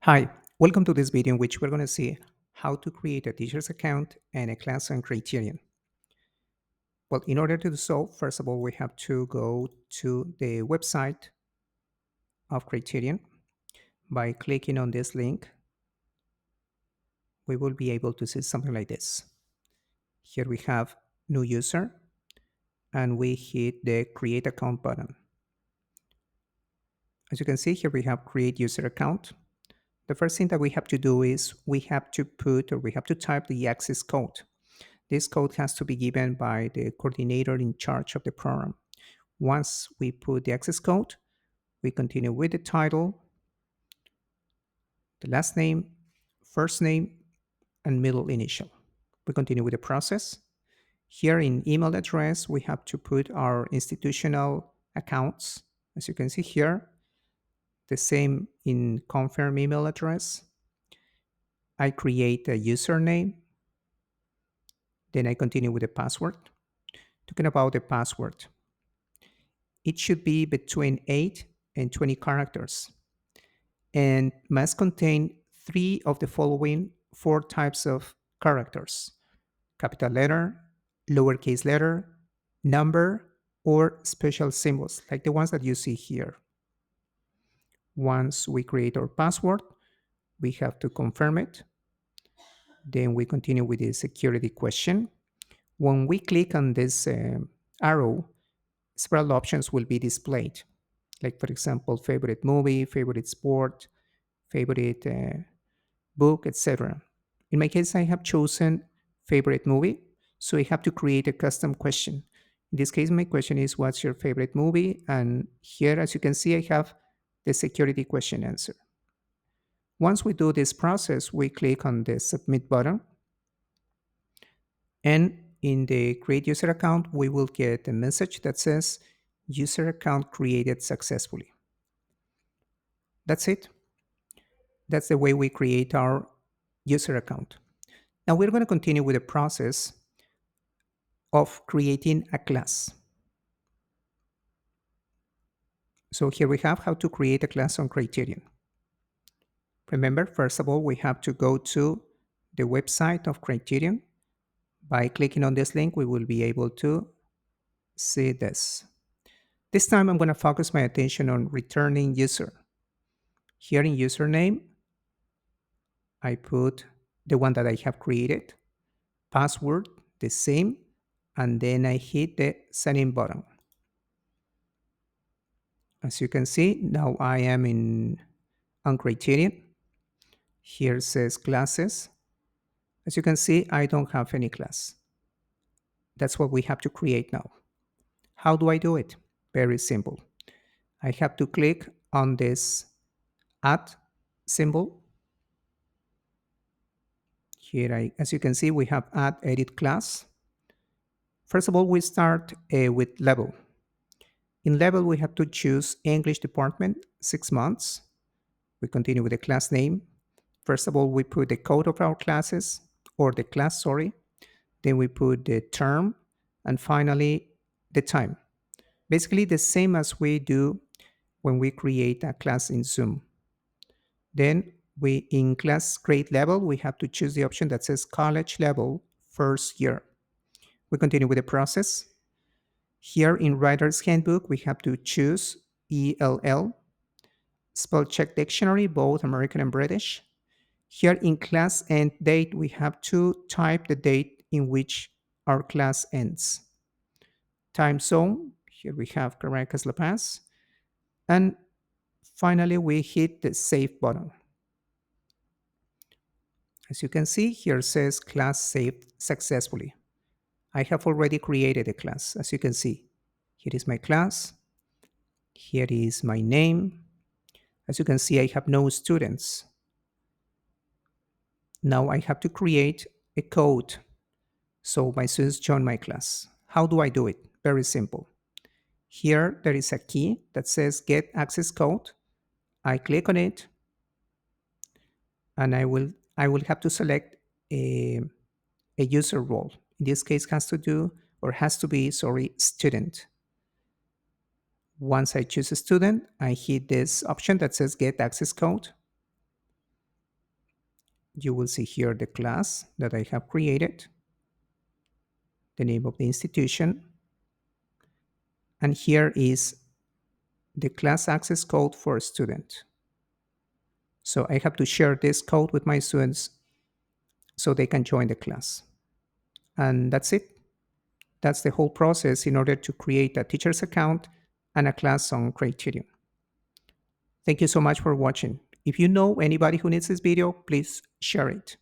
Hi, welcome to this video in which we're going to see how to create a teacher's account and a class on Criterion. Well, in order to do so, first of all, we have to go to the website of Criterion. By clicking on this link, we will be able to see something like this. Here we have new user and we hit the create account button. As you can see here, we have create user account. The first thing that we have to do is we have to type the access code. This code has to be given by the coordinator in charge of the program. Once we put the access code, we continue with the title, the last name, first name, and middle initial. We continue with the process. Here in email address, we have to put our institutional accounts. As you can see here, the same in confirm email address. I create a username, then I continue with the password. Talking about the password, it should be between 8 and 20 characters and must contain three of the following four types of characters: capital letter, lowercase letter, number, or special symbols like the ones that you see here. Once we create our password, we have to confirm it. Then we continue with the security question. When we click on this arrow, several options will be displayed, like, for example, favorite movie, favorite sport, favorite book, etc. In my case, I have chosen favorite movie, so I have to create a custom question. In this case, my question is, what's your favorite movie? And here, as you can see, I have the security question answer. Once we do this process, we click on the submit button, and in the create user account, we will get a message that says user account created successfully. That's it. That's the way we create our user account. Now we're going to continue with the process of creating a class. So here we have how to create a class on Criterion. Remember, first of all, we have to go to the website of Criterion. By clicking on this link, we will be able to see this. This time I'm going to focus my attention on returning user. Here in username, I put the one that I have created, password, the same, and then I hit the sign in button. As you can see, now I am on Criterion. Here says classes. As you can see, I don't have any class. That's what we have to create now. How do I do it? Very simple. I have to click on this add symbol. Here, as you can see, we have add edit class. First of all, we start with level. In level, we have to choose English department, 6 months. We continue with the class name. First of all, we put the code of our classes, or the class, sorry. Then we put the term, and finally, the time. Basically, the same as we do when we create a class in Zoom. Then in class grade level, we have to choose the option that says college level, first year. We continue with the process. Here in Writer's Handbook, we have to choose ELL, spell check dictionary, both American and British. Here in class end date, we have to type the date in which our class ends. Time zone, here we have Caracas, La Paz. And finally, we hit the save button. As you can see, here says class saved successfully. I have already created a class, as you can see. Here is my class. Here is my name. As you can see, I have no students. Now I have to create a code so my students join my class. How do I do it? Very simple. Here there is a key that says get access code. I click on it and I will have to select a user role. In this case has to be student. Once I choose a student, I hit this option that says get access code. You will see here the class that I have created, the name of the institution, and here is the class access code for a student. So I have to share this code with my students so they can join the class. And that's it. That's the whole process in order to create a teacher's account and a class on Criterion. Thank you so much for watching. If you know anybody who needs this video, please share it.